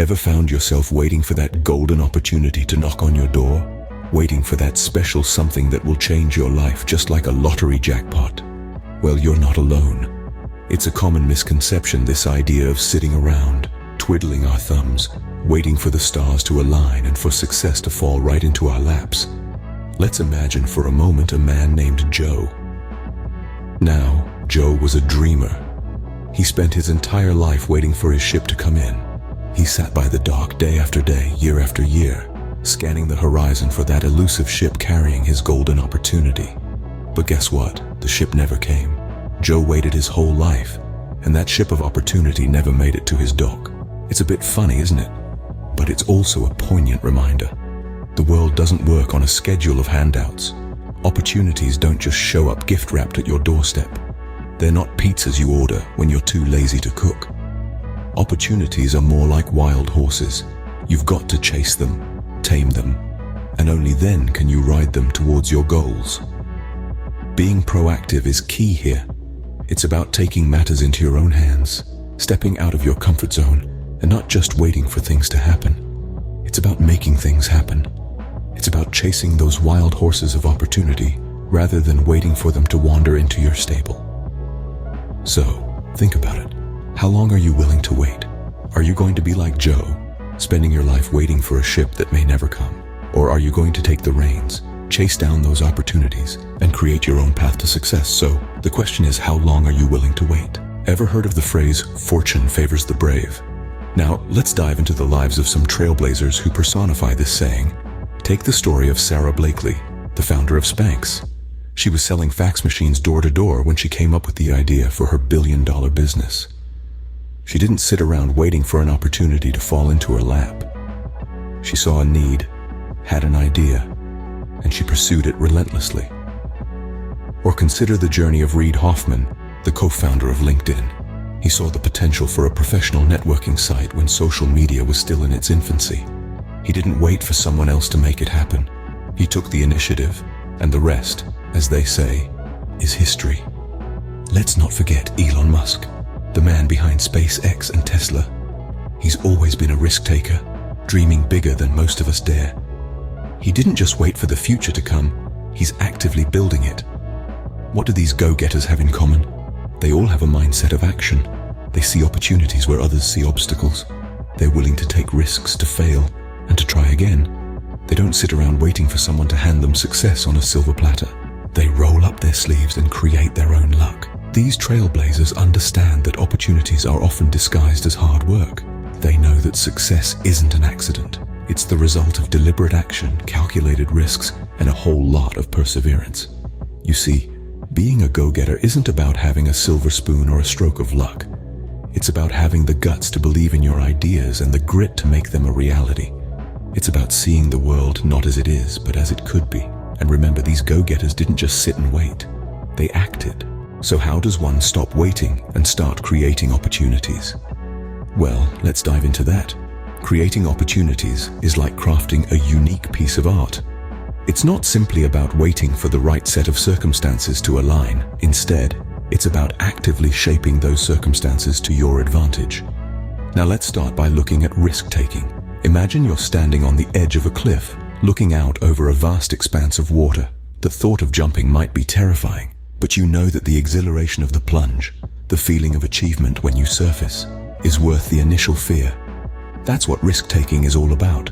Ever found yourself waiting for that golden opportunity to knock on your door? Waiting for that special something that will change your life just like a lottery jackpot? Well, you're not alone. It's a common misconception, this idea of sitting around, twiddling our thumbs, waiting for the stars to align and for success to fall right into our laps. Let's imagine for a moment a man named Joe. Now, Joe was a dreamer. He spent his entire life waiting for his ship to come in. He sat by the dock day after day, year after year, scanning the horizon for that elusive ship carrying his golden opportunity. But guess what? The ship never came. Joe waited his whole life, and that ship of opportunity never made it to his dock. It's a bit funny, isn't it? But it's also a poignant reminder. The world doesn't work on a schedule of handouts. Opportunities don't just show up gift-wrapped at your doorstep. They're not pizzas you order when you're too lazy to cook. Opportunities are more like wild horses. You've got to chase them, tame them, and only then can you ride them towards your goals. Being proactive is key here. It's about taking matters into your own hands, stepping out of your comfort zone, and not just waiting for things to happen. It's about making things happen. It's about chasing those wild horses of opportunity rather than waiting for them to wander into your stable. So, think about it. How long are you willing to wait? Are you going to be like Joe, spending your life waiting for a ship that may never come? Or are you going to take the reins, chase down those opportunities, and create your own path to success? So, the question is, how long are you willing to wait? Ever heard of the phrase, fortune favors the brave? Now, let's dive into the lives of some trailblazers who personify this saying. Take the story of Sara Blakely, the founder of Spanx. She was selling fax machines door to door when she came up with the idea for her billion-dollar business. She didn't sit around waiting for an opportunity to fall into her lap. She saw a need, had an idea, and she pursued it relentlessly. Or consider the journey of Reid Hoffman, the co-founder of LinkedIn. He saw the potential for a professional networking site when social media was still in its infancy. He didn't wait for someone else to make it happen. He took the initiative, and the rest, as they say, is history. Let's not forget Elon Musk, the man behind SpaceX and Tesla. He's always been a risk taker, dreaming bigger than most of us dare. He didn't just wait for the future to come, he's actively building it. What do these go-getters have in common? They all have a mindset of action. They see opportunities where others see obstacles. They're willing to take risks, to fail, and to try again. They don't sit around waiting for someone to hand them success on a silver platter. They roll up their sleeves and create their own luck. These trailblazers understand that opportunities are often disguised as hard work. They know that success isn't an accident. It's the result of deliberate action, calculated risks, and a whole lot of perseverance. You see, being a go-getter isn't about having a silver spoon or a stroke of luck. It's about having the guts to believe in your ideas and the grit to make them a reality. It's about seeing the world not as it is, but as it could be. And remember, these go-getters didn't just sit and wait. They acted. So how does one stop waiting and start creating opportunities? Well, let's dive into that. Creating opportunities is like crafting a unique piece of art. It's not simply about waiting for the right set of circumstances to align. Instead, it's about actively shaping those circumstances to your advantage. Now let's start by looking at risk-taking. Imagine you're standing on the edge of a cliff, looking out over a vast expanse of water. The thought of jumping might be terrifying, but you know that the exhilaration of the plunge, the feeling of achievement when you surface, is worth the initial fear. That's what risk-taking is all about.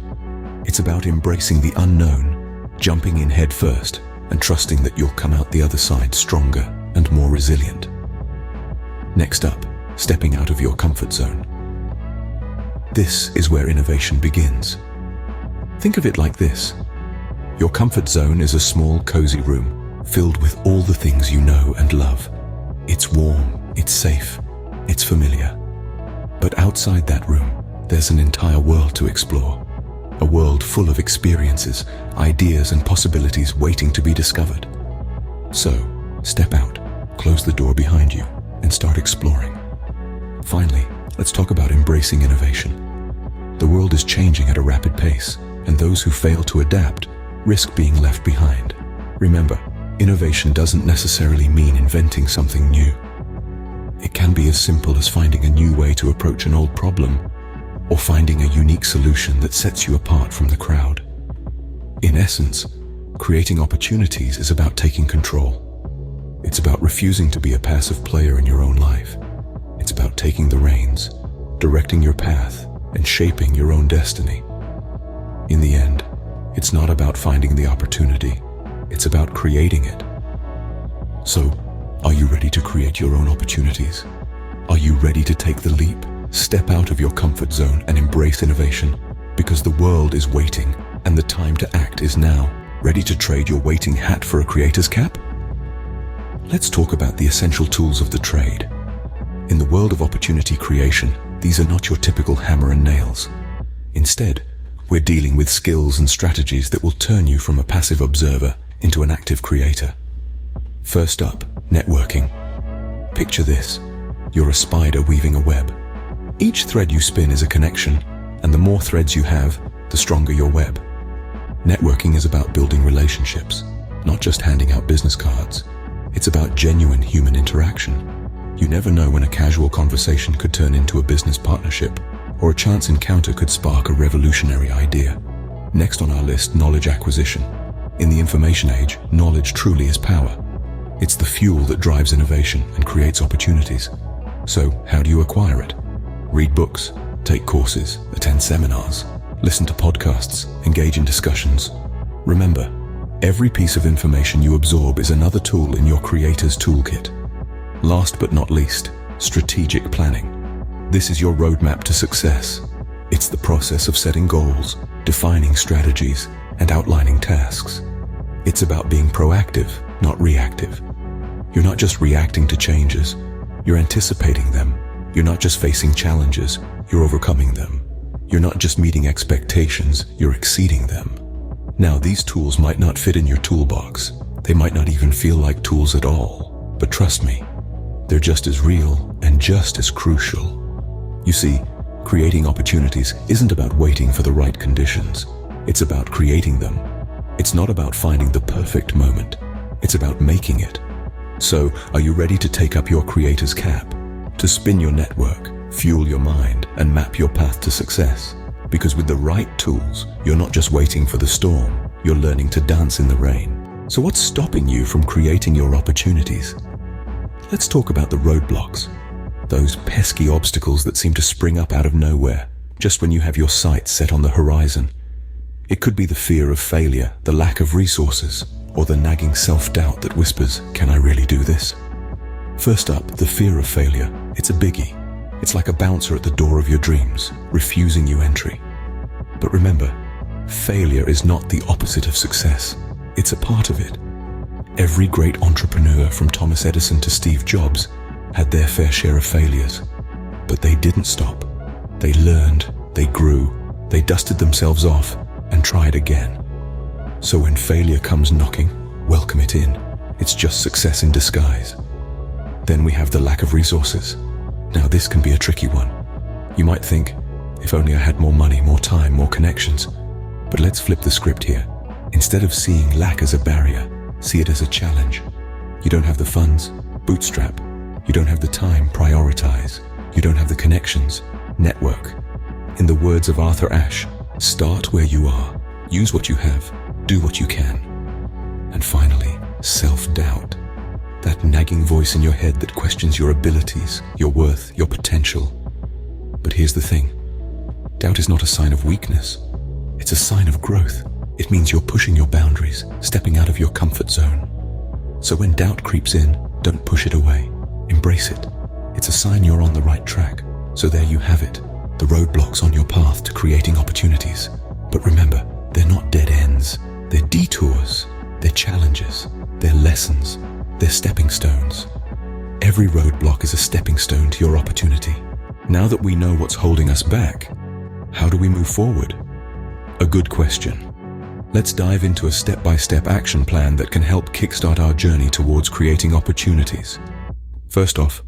It's about embracing the unknown, jumping in head first, and trusting that you'll come out the other side stronger and more resilient. Next up, stepping out of your comfort zone. This is where innovation begins. Think of it like this. Your comfort zone is a small, cozy room filled with all the things you know and love. It's warm, it's safe, it's familiar. But outside that room, there's an entire world to explore. A world full of experiences, ideas, and possibilities waiting to be discovered. So, step out, close the door behind you, and start exploring. Finally, let's talk about embracing innovation. The world is changing at a rapid pace, and those who fail to adapt risk being left behind. Remember, innovation doesn't necessarily mean inventing something new. It can be as simple as finding a new way to approach an old problem, or finding a unique solution that sets you apart from the crowd. In essence, creating opportunities is about taking control. It's about refusing to be a passive player in your own life. It's about taking the reins, directing your path, and shaping your own destiny. In the end, it's not about finding the opportunity, it's about creating it. So, are you ready to create your own opportunities? Are you ready to take the leap, step out of your comfort zone and embrace innovation? Because the world is waiting, and the time to act is now. Ready to trade your waiting hat for a creator's cap? Let's talk about the essential tools of the trade. In the world of opportunity creation, these are not your typical hammer and nails. Instead, we're dealing with skills and strategies that will turn you from a passive observer into an active creator. First up, networking. Picture this. You're a spider weaving a web. Each thread you spin is a connection, and the more threads you have, the stronger your web. Networking is about building relationships, not just handing out business cards. It's about genuine human interaction. You never know when a casual conversation could turn into a business partnership, or a chance encounter could spark a revolutionary idea. Next on our list, knowledge acquisition. In the information age, knowledge truly is power. It's the fuel that drives innovation and creates opportunities. So, how do you acquire it? Read books, take courses, attend seminars, listen to podcasts, engage in discussions. Remember, every piece of information you absorb is another tool in your creator's toolkit. Last but not least, strategic planning. This is your roadmap to success. It's the process of setting goals, defining strategies, and outlining tasks. It's about being proactive, not reactive. You're not just reacting to changes, you're anticipating them. You're not just facing challenges, you're overcoming them. You're not just meeting expectations, you're exceeding them. Now, these tools might not fit in your toolbox. They might not even feel like tools at all. But trust me, they're just as real and just as crucial. You see, creating opportunities isn't about waiting for the right conditions. It's about creating them. It's not about finding the perfect moment. It's about making it. So, are you ready to take up your creator's cap? To spin your network, fuel your mind, and map your path to success? Because with the right tools, you're not just waiting for the storm, you're learning to dance in the rain. So what's stopping you from creating your opportunities? Let's talk about the roadblocks. Those pesky obstacles that seem to spring up out of nowhere, just when you have your sights set on the horizon. It could be the fear of failure, the lack of resources, or the nagging self-doubt that whispers, "Can I really do this?" First up, the fear of failure. It's a biggie. It's like a bouncer at the door of your dreams, refusing you entry. But remember, failure is not the opposite of success. It's a part of it. Every great entrepreneur, from Thomas Edison to Steve Jobs, had their fair share of failures. But they didn't stop. They learned, they grew, they dusted themselves off, and tried again. So when failure comes knocking, welcome it in. It's just success in disguise. Then we have the lack of resources. Now this can be a tricky one. You might think, if only I had more money, more time, more connections. But let's flip the script here. Instead of seeing lack as a barrier, see it as a challenge. You don't have the funds? Bootstrap. You don't have the time? Prioritize. You don't have the connections? Network. In the words of Arthur Ashe, start where you are. Use what you have. Do what you can. And finally, self-doubt. That nagging voice in your head that questions your abilities, your worth, your potential. But here's the thing. Doubt is not a sign of weakness. It's a sign of growth. It means you're pushing your boundaries, stepping out of your comfort zone. So when doubt creeps in, don't push it away. Embrace it. It's a sign you're on the right track. So there you have it, the roadblocks on your path to creating opportunities. But remember, they're not dead ends. They're detours. They're challenges. They're lessons. They're stepping stones. Every roadblock is a stepping stone to your opportunity. Now that we know what's holding us back, how do we move forward? A good question. Let's dive into a step-by-step action plan that can help kickstart our journey towards creating opportunities. First off,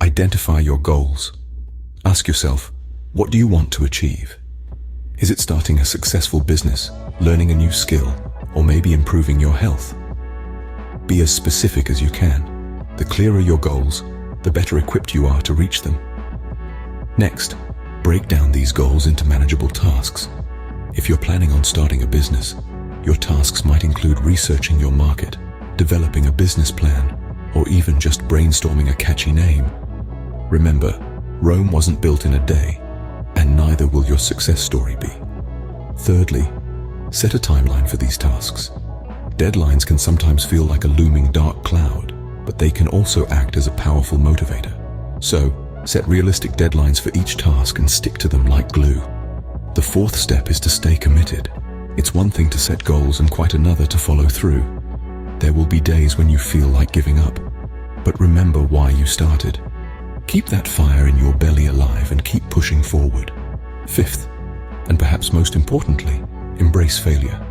identify your goals. Ask yourself, what do you want to achieve? Is it starting a successful business, learning a new skill, or maybe improving your health? Be as specific as you can. The clearer your goals, the better equipped you are to reach them. Next, Break down these goals into manageable tasks. If you're planning on starting a business, your tasks might include researching your market, developing a business plan, or even just brainstorming a catchy name. Remember, Rome wasn't built in a day, and neither will your success story be. Thirdly, set a timeline for these tasks. Deadlines can sometimes feel like a looming dark cloud, but they can also act as a powerful motivator. So, set realistic deadlines for each task and stick to them like glue. The fourth step is to stay committed. It's one thing to set goals and quite another to follow through. There will be days when you feel like giving up, but remember why you started. Keep that fire in your belly alive and keep pushing forward. Fifth, and perhaps most importantly, embrace failure.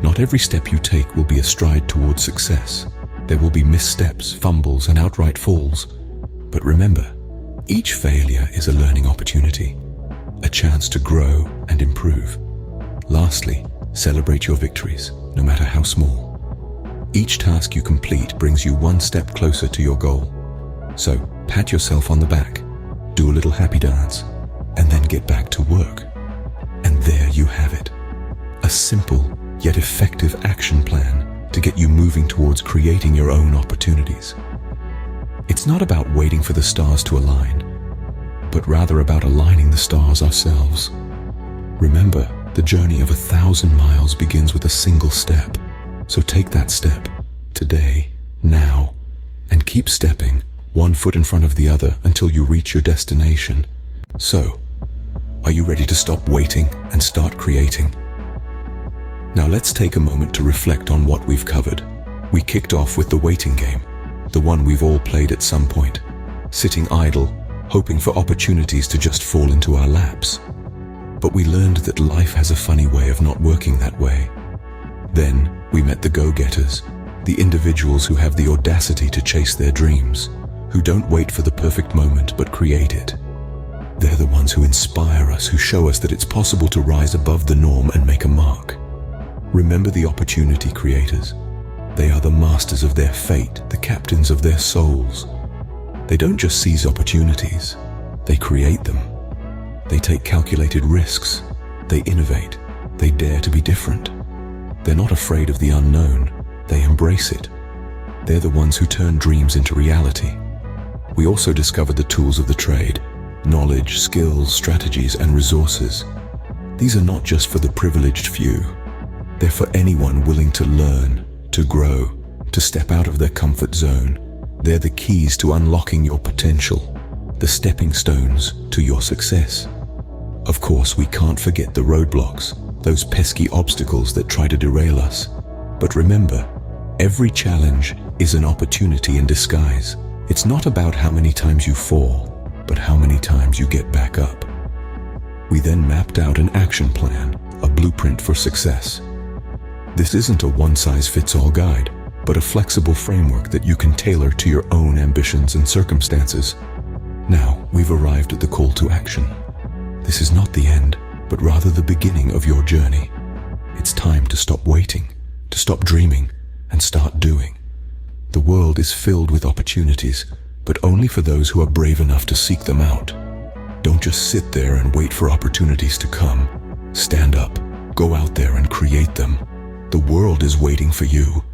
Not every step you take will be a stride towards success. There will be missteps, fumbles, and outright falls. But remember, each failure is a learning opportunity, a chance to grow and improve. Lastly, celebrate your victories, no matter how small. Each task you complete brings you one step closer to your goal. So, pat yourself on the back, do a little happy dance, and then get back to work. And there you have it. A simple yet effective action plan to get you moving towards creating your own opportunities. It's not about waiting for the stars to align, but rather about aligning the stars ourselves. Remember, the journey of 1,000 miles begins with a single step. So take that step, today, now, and keep stepping, one foot in front of the other until you reach your destination. So, are you ready to stop waiting and start creating? Now let's take a moment to reflect on what we've covered. We kicked off with the waiting game, the one we've all played at some point, sitting idle, hoping for opportunities to just fall into our laps. But we learned that life has a funny way of not working that way. Then we met the go-getters, the individuals who have the audacity to chase their dreams, who don't wait for the perfect moment but create it. They're the ones who inspire us, who show us that it's possible to rise above the norm and make a mark. Remember the opportunity creators. They are the masters of their fate, the captains of their souls. They don't just seize opportunities, they create them. They take calculated risks, they innovate, they dare to be different. They're not afraid of the unknown, they embrace it. They're the ones who turn dreams into reality. We also discovered the tools of the trade, knowledge, skills, strategies, and resources. These are not just for the privileged few. They're for anyone willing to learn, to grow, to step out of their comfort zone. They're the keys to unlocking your potential, the stepping stones to your success. Of course, we can't forget the roadblocks, those pesky obstacles that try to derail us. But remember, every challenge is an opportunity in disguise. It's not about how many times you fall, but how many times you get back up. We then mapped out an action plan, a blueprint for success. This isn't a one-size-fits-all guide, but a flexible framework that you can tailor to your own ambitions and circumstances. Now, we've arrived at the call to action. This is not the end, but rather the beginning of your journey. It's time to stop waiting, to stop dreaming, and start doing. The world is filled with opportunities, but only for those who are brave enough to seek them out. Don't just sit there and wait for opportunities to come. Stand up, go out there and create them. The world is waiting for you.